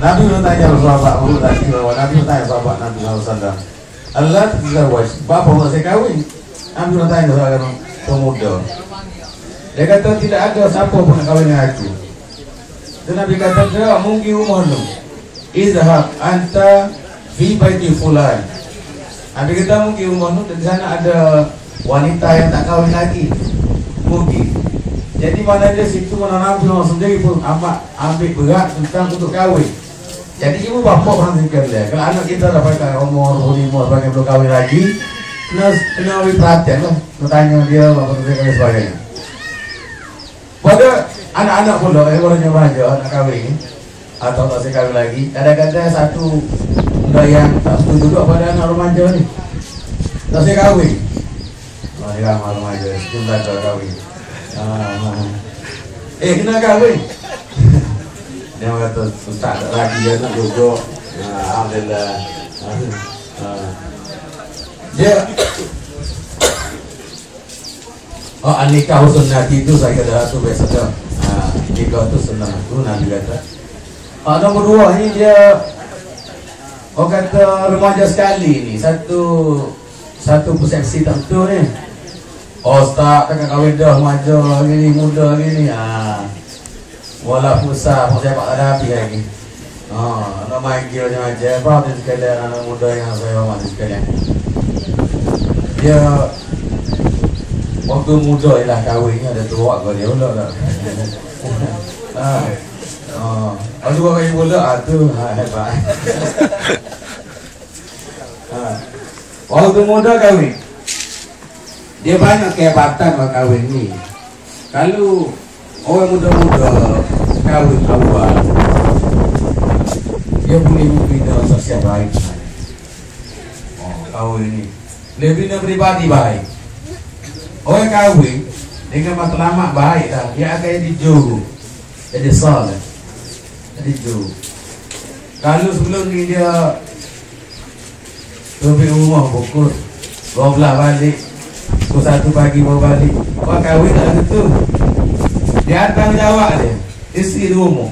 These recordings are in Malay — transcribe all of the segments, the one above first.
Nabi bertanya sahabat tadi bahwa Nabi bertanya sahabat Nabi SAW, Allah tazawwaj, bapa mau saya kawin. Nabi bertanya sahabat pemuda. Dia kata tidak ada siapa pun nak kawin dengan aku. Dan Nabi kata dia mungkin umur tu. Izhab anta fi baiti fulan. Nabi kata mungkin umur tu di sana ada wanita yang tak kawin lagi. Mungkin. Jadi mana dia situ mana Nabi sendiri pun amat ambil berat tentang untuk kawin. Jadi ibu bapa perhatikan dia. Kalau anak kita dah pakai umur 25 sebagai belum kawin lagi, kena ambil perhatian lah. Bertanya dia apa dan sebagainya. Pada anak-anak pula yang baru remaja nak kahwin atau tak saya kahwin lagi, kadang-kadang satu benda yang tak setuju juga pada anak remaja ni. Tak saya kahwin. Dia ramah remaja, jumlah tak kahwin. Kena kahwin. Dia kata ustaz tak lagi dia nak duduk. Alhamdulillah. Dia nikah sunnati itu saya kata tu biasa dah. Nikah tu sunnah tu Nabi kata. Nombor dua ni dia kata remaja sekali ni satu persepsi tertentu ni. Ustaz takkan kahwin dah remaja gini muda gini. Wala pusat pun saya tak ada habis lagi. Nak manggil macam-macam apa tu sekalian anak muda yang saya hormati sekalian. Dia waktu muda ialah kahwinnya ada tua kau dia pula tak. Aku buat kahwin pula tu hebat. Waktu muda kahwin dia banyak kehebatan buat kahwin ni. Kalau orang muda-muda kahwin awal, dia boleh membina sosial baik. Kahwin ni dia bina pribadi baik. Orang kahwin dengan matlamat baik dah, dia akan jadi juru, jadi soleh, jadi juru. Kalau sebelum ni dia pergi rumah pukul 12 balik, pukul 1 pagi baru balik. Orang kahwin tak ada tu. Dia tanggungjawab dia, isteri di rumah.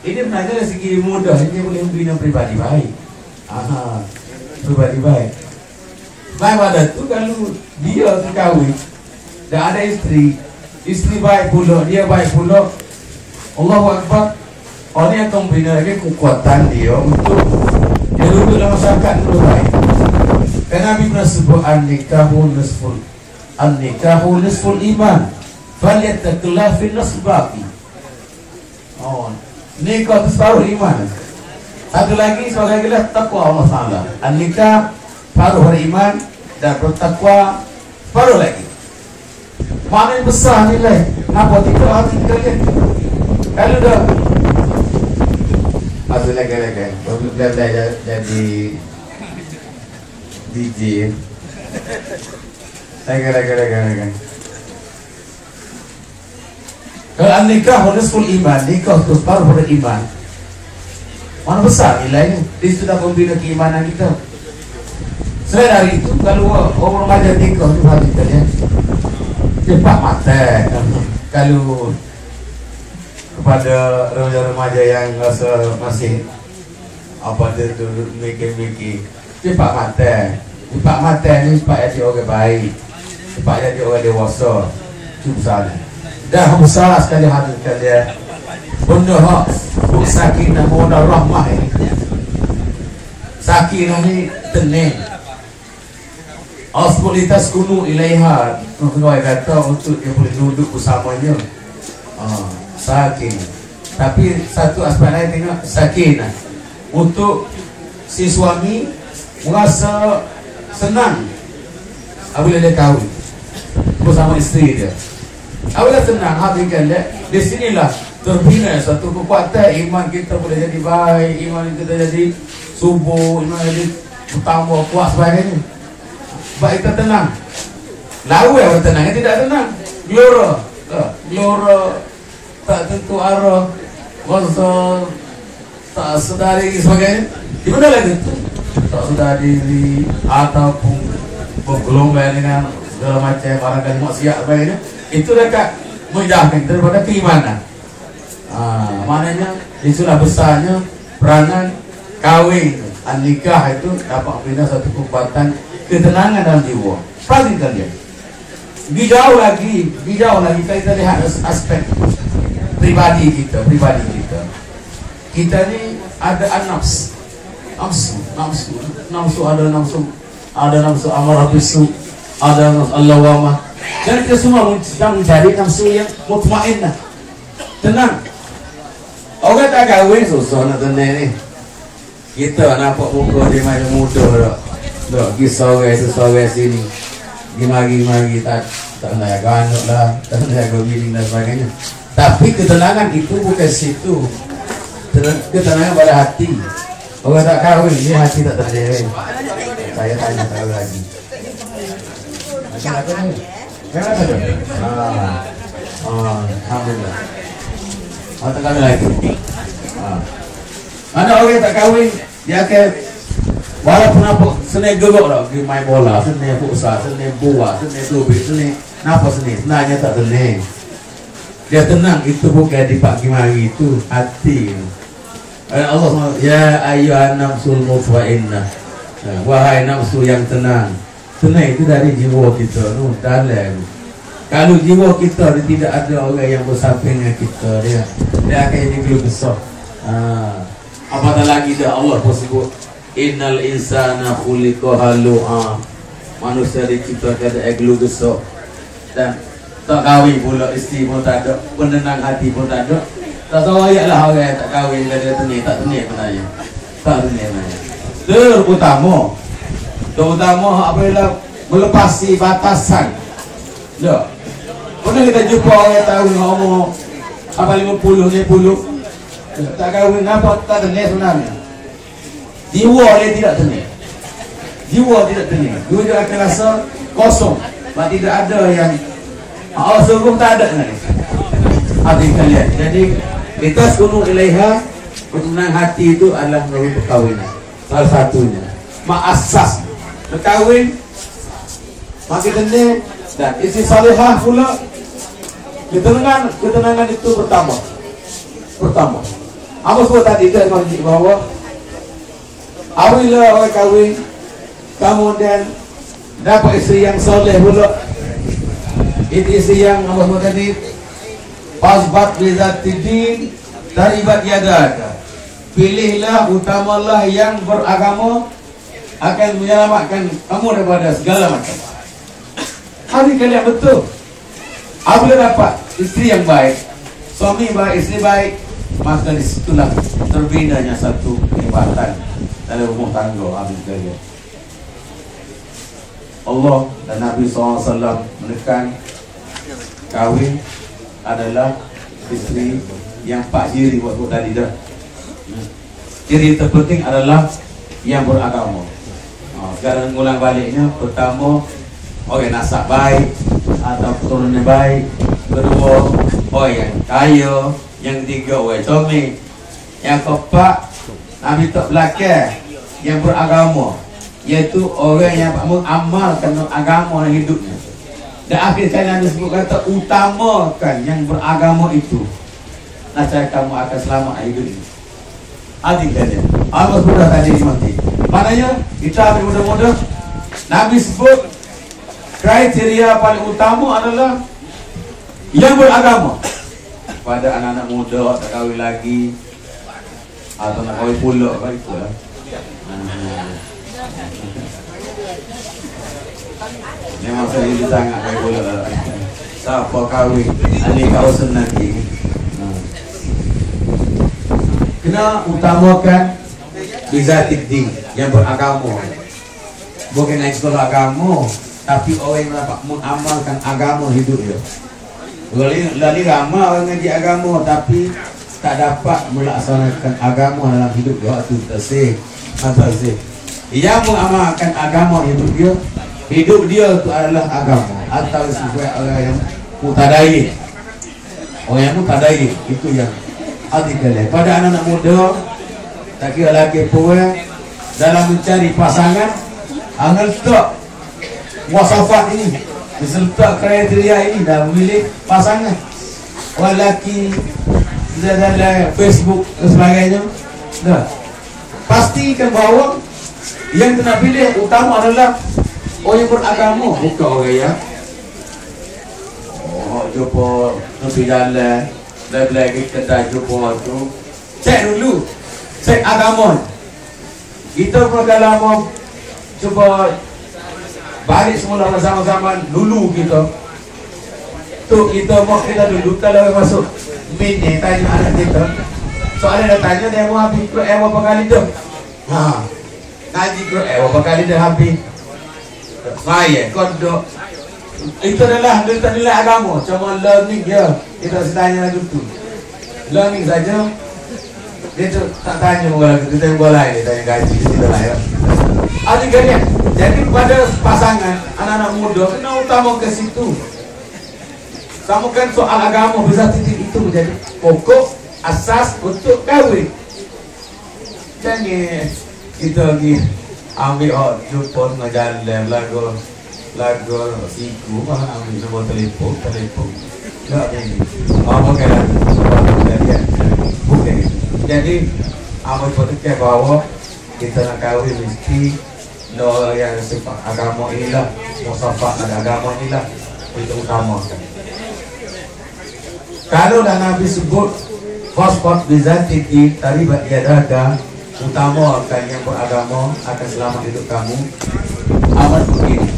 Ini benar dari segi mudah, dia boleh membina pribadi baik. Pribadi baik. Baik pada tu kalau dia kahwin dan ada isteri baik pula, dia baik pula, Allahu Akbar. Orang yang akan membina lagi kekuatan dia untuk dia duduk dalam masyarakat itu baik. Kerana Nabi pernah sebut an-nikahu nisful iman. Falyattaqillah fi nasbati. Nikah itu separuh iman. Satu lagi adalah takwa Allah Taala. An-nikah paruh iman dan bertakwa paruh lagi. Mana yang besar nilai? Apa tidak hati kalian? Kalau dah masuk lagi. Bila jadi DJ, lagi. Kalau nikah nisful iman, nikah itu separuh dari iman. Mana besar nilainya? Dia sudah membina keimanan kita. Selain dari itu, kalau orang remaja nikah itu hati kalian cepat mati. Kalau kepada remaja-remaja yang rasa masih dia duduk mikir-mikir, cepat mati ni cepat jadi orang baik, cepat jadi orang dewasa. Itu besar. Dah besar sekali hati kalian. Benda hak sakinah mawaddah rahmah ini. Sakinah ni tenang. Asbulitas kunu ilaiha. Orang kata untuk dia boleh duduk bersamanya. Sakin. Tapi satu aspek lain tengok sakinah. Untuk si suami merasa senang apabila dia kahwin bersama isteri dia. Apabila senang hati kalian, di sinilah terbina satu kekuatan iman kita boleh jadi baik, iman kita jadi subur, iman jadi bertambah kuat sebagainya. Sebab kita tenang. Lalu yang tenang, yang tidak tenang gelora tak tentu arah, rasa tak sedari sebagainya. Di mana lagi itu? Tak sedari ataupun bergelombang dengan segala macam barangkali maksiat sebagainya. Itu dekat menjauhkan daripada keimanan. Maknanya itulah besarnya peranan kawin nikah itu dapat bina satu kekuatan ketenangan dalam jiwa. Perhatikan dia. Jauh lagi kita lihat aspek pribadi kita. Kita ni ada nafsu, ada nafsu amarah bisu, ada nafsu allawamah. Dan kita semua sedang mencari nafsu yang mutmainnah, tenang. Orang tak kahwin susah nak tenang ni. Kita nampak muka dia macam muda dah. Kisah sini. Gimari tak nak ganuk lah, tak nak gobiling dan sebagainya. Tapi ketenangan itu bukan situ. Ketenangan pada hati. Orang tak kahwin, ni hati tak terjadi. Saya tanya tahu lagi. Macam mana? Jangan ada. Alhamdulillah. Tak kahwin lagi. Mana orang tak kahwin, dia akan walaupun apa seni gelok dah, pergi main bola, seni futsal, seni buat, seni tubik, seni napa seni, sebenarnya tak tenang. Dia tenang itu bukan di pagi mari itu hati. Allah SWT, ya ayyuhan nafsul mutmainnah, wahai nafsu yang tenang. Tenang itu dari jiwa kita, dalam. Kalau jiwa kita tidak ada orang yang bersamping dengan kita, dia akan jadi gelap besar. Apatah lagi dah Allah pun sebut, innal insana khuliqa halu'a, manusia diciptakan dari gelap besar. Dan tak kahwin pula, isteri pun tak ada, penenang hati pun tak ada. Tak tahu ayatlah orang yang tak kahwin dia tenang, tak tenang penanya. Tak tenang penanya. Terutama apabila melepasi batasan. Tak. Pernah kita jumpa orang yang tahu ngomong apa 50 ni puluh. Tak kahwin apa tak tenang sebenarnya. Jiwa dia tidak tenang. Dia akan rasa kosong. Sebab tidak ada yang Allah suruh, tak ada ni. Hati kalian. Jadi kita suruh ilaiha, pertenang hati itu adalah melalui perkahwinan. Salah satunya. Ma'asas. Berkahwin, makin tenang, dan istri salihah pula. Ketenangan itu pertama. Apa sebut tadi kita menunjuk bahawa apabila orang kahwin, kemudian dapat isteri yang soleh pula, itu isteri yang apa sebut tadi, pasbat bizatidin taribat yadaka. Pilihlah, utamalah yang beragama, akan menyelamatkan kamu daripada segala macam. Hari kalian betul. Apabila dapat isteri yang baik, suami baik, isteri baik, maka disitulah terbinanya satu kenikmatan dalam rumah tangga. Habis kalian, Allah dan Nabi SAW menekan kahwin adalah isteri yang pak ciri buat tadi dah. Ciri terpenting adalah yang beragama. Sekarang ngulang baliknya, pertama orang nasab baik atau keturunan baik, kedua orang yang kaya, yang ketiga orang comel, yang keempat Nabi tak belakang yang beragama, iaitu orang yang mengamalkan agama dalam hidupnya. Dan akhir kali Nabi sebut kata utamakan yang beragama itu, nasib kamu akan selamat hidup ini. Adik kalian, Allah sudah tadi mati. Maknanya kita ambil muda-muda, Nabi sebut kriteria paling utama adalah yang beragama. Pada anak-anak muda tak kahwin lagi atau nak kahwin pula, baiklah. Memang saya sangat kahwin pula. Siapa kahwin, ini kau senang lagi. Kena utamakan bizatiddin, yang beragama. Bukan naik sekolah agama, tapi orang yang dapat mengamalkan agama hidup dia. Lali ramai orang ngaji agama tapi tak dapat melaksanakan agama dalam hidup dia. Itu tersih. Yang mengamalkan agama hidup dia, hidup dia itu adalah agama. Atau sesuai orang yang mutadain. Orang yang mutadain itu yang artikelnya. Pada anak-anak muda, tak kira lagi perempuan, dalam mencari pasangan, angel tak wasafat ini, diserta kriteria ini dah memilih pasangan. Orang lelaki dalam Facebook dan sebagainya, Nah, pastikan bahwa yang kena pilih utama adalah orang yang beragama, bukan orang yang jumpa tepi jalan, lagi kedai jumpa tu. Cek dulu, cek agama. Kita beragama cuba balik semula sama-sama dulu kita. Tu kita mau kita dulu kalau masuk minyak tanya anak kita. Soalnya dia tanya dia mau habis Quran berapa kali tu? Ha. Ngaji Quran berapa kali dah habis? Maya kodok. Itu adalah nilai agama. Cuma learning je. Kita tanya lagi tu. Learning saja. Dia tu tak tanya orang kita yang bola ini tanya gaji kita lain. Adik-adik, jadi pada pasangan anak-anak muda kena utama ke situ. Samakan soal agama bisa titik itu menjadi pokok asas untuk kahwin. Jangan kita pergi ambil jumpa ngajalan lagu siku ambil nombor telefon tak ini bukan bukan jadi ambil fotonya bahwa kita nak kahwin mesti no yang sifat agama inilah musafah ada agama inilah itu utama. Kalau dah Nabi sebut Fasfat bizatiki taribat yadaka, utama akan yang beragama akan selamat hidup kamu. Amat begini,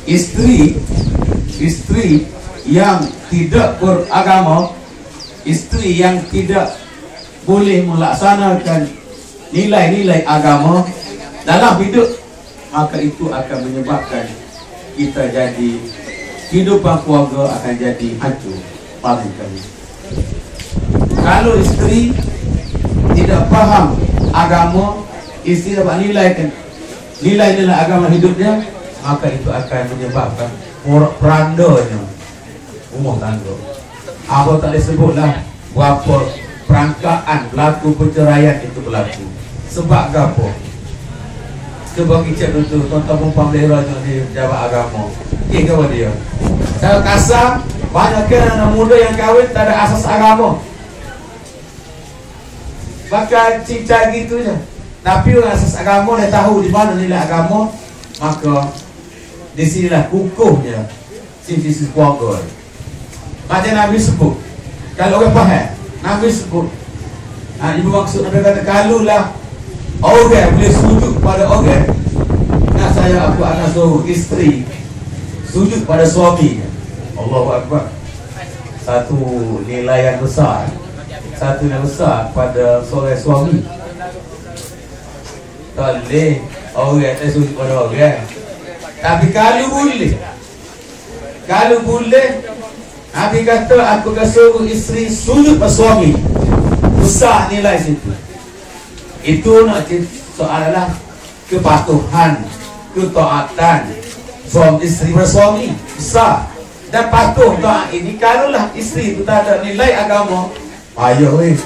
istri yang tidak beragama, istri yang tidak boleh melaksanakan nilai-nilai agama dalam hidup, maka itu akan menyebabkan kita jadi kehidupan keluarga akan jadi hancur. Paling kali. Kalau istri tidak faham agama, istri dapat nilai-nilai agama hidupnya, maka itu akan menyebabkan perandanya rumah tangga. Apa tak disebutlah berapa perangkaan berlaku perceraian itu berlaku. Sebab apa? Cuba kita dulu tuan-tuan perempuan beleranya di jabat agama. Kira dia. Kalau kasar, banyak anak muda yang kahwin tak ada asas agama. Bakal cinta gitu je. Tapi orang asas agama dia tahu di mana nilai agama, maka di sinilah kukuhnya sisi keluarga. Macam Nabi sebut, kalau orang faham, Nabi sebut, ibu maksud Nabi kata kalau lah orang boleh sujud pada orang, aku akan suruh isteri sujud pada suami. Allahu Akbar. Satu nilai yang besar, satu yang besar pada seorang suami. Tak boleh orang tak sujud pada orang. Tapi kalau boleh, Nabi kata aku akan suruh isteri sujud pada suami. Besar nilai situ. Itu nak soalanlah kepatuhan, ketaatan suami isteri pada suami besar. Dan patuh doa ini, kalaulah isteri itu tak ada nilai agama, payah weh.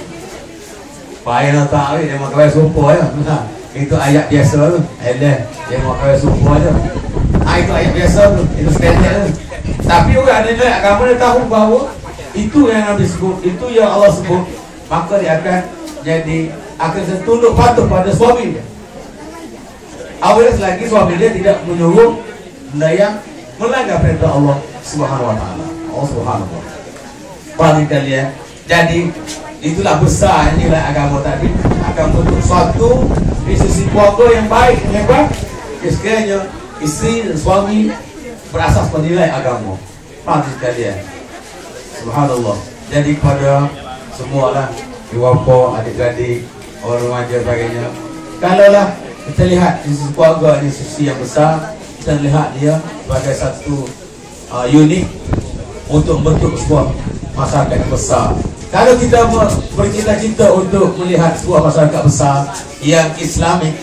Payah nak tak weh, dia mahu kawai sumpah je. Itu ayat biasa tu. Dia mahu kawai sumpah je. Itu ayat biasa tu, itu standard tu. Tapi orang nilai agama dia tahu bahawa itu yang Nabi sebut, itu yang Allah sebut, maka dia akan jadi, akan tunduk patuh pada suami dia. Awalnya selagi suami dia tidak menyuruh benda yang melanggar perintah Allah Subhanahu wa ta'ala. Allah Subhanahu wa ta'ala. Paling kalian. Jadi itulah besar nilai agama tadi akan bentuk suatu institusi keluarga yang baik, yang hebat. Sekiranya isteri dan suami berasas pada nilai agama. Paling kalian. Subhanallah. Jadi kepada semualah ibu-bapa, adik-adik, orang remaja sebagainya. Kalaulah kita lihat institusi keluarga ini institusi yang besar, kita lihat dia sebagai satu unik untuk membentuk sebuah masyarakat yang besar. Kalau kita bercita-cita untuk melihat sebuah masyarakat besar yang Islamik,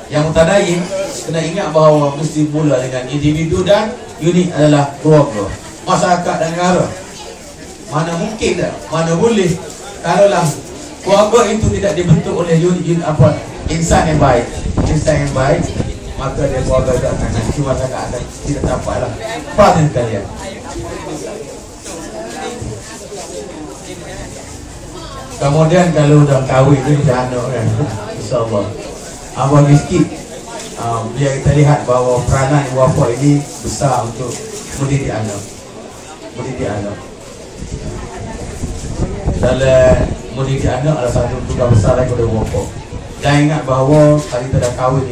yang mutadayin, kena ingat bahawa mesti mula dengan individu dan unik adalah keluarga, masyarakat dan negara. Mana mungkin tak, mana boleh kalaulah keluarga itu tidak dibentuk oleh insan yang baik, maka dia keluarga itu akan hancur, masyarakat akan tidak dapat lah. Faham kalian? Kemudian kalau udah kahwin itu bisa anak kan, insyaAllah. Abang sikit, biar kita lihat bahawa peranan ibu bapa ini besar untuk mendidik anak. Dalam mendidik anak adalah satu tugas besar daripada ibu bapa. Dan ingat bahawa kalau kita dah kahwin